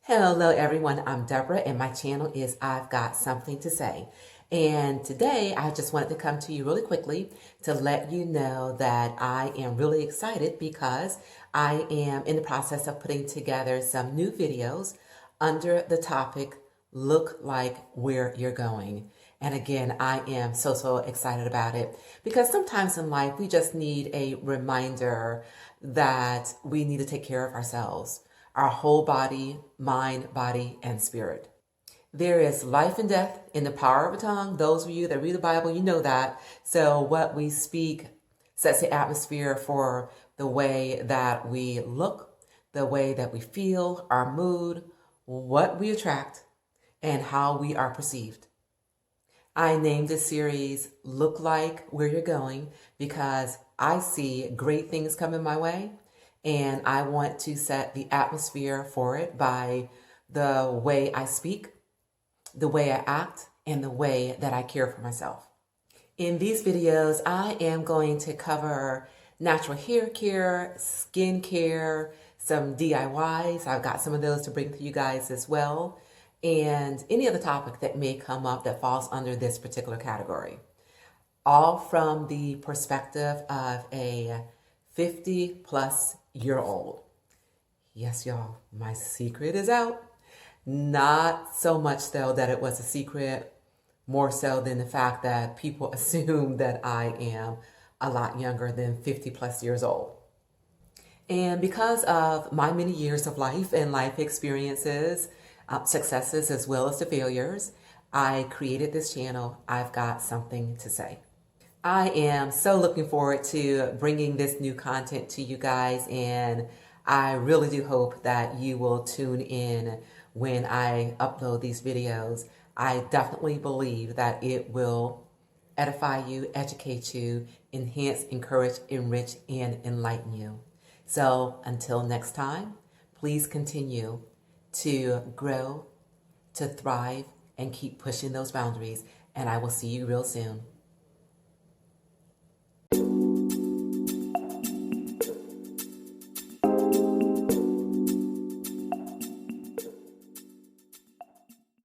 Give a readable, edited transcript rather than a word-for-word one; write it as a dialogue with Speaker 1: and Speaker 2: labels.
Speaker 1: Hello everyone, I'm Deborah and my channel is I've Got Something to Say. And today I just wanted to come to you really quickly to let you know that I am really excited because I am in the process of putting together some new videos under the topic, Look Like Where You're Going. And again, I am so excited about it because sometimes in life we just need a reminder that we need to take care of ourselves, our whole body, mind, body, and spirit. There is life and death in the power of a tongue. Those of you that read the Bible, you know that. So what we speak sets the atmosphere for the way that we look, the way that we feel, our mood, what we attract, and how we are perceived. I named this series Look Like Where You're Going because I see great things coming my way and I want to set the atmosphere for it by the way I speak, the way I act, and the way that I care for myself. In these videos, I am going to cover natural hair care, skin care, some DIYs. I've got some of those to bring to you guys as well, and any other topic that may come up that falls under this particular category. All from the perspective of a 50-plus-year-old. Yes, y'all, my secret is out. Not so much, though, that it was a secret, more so than the fact that people assume that I am a lot younger than 50-plus years old. And because of my many years of life and life experiences, successes as well as the failures, I created this channel, I've Got Something to Say. I am so looking forward to bringing this new content to you guys, and I really do hope that you will tune in when I upload these videos. I definitely believe that it will edify you, educate you, enhance, encourage, enrich, and enlighten you. So until next time, please continue to grow, to thrive, and keep pushing those boundaries, and I will see you real soon.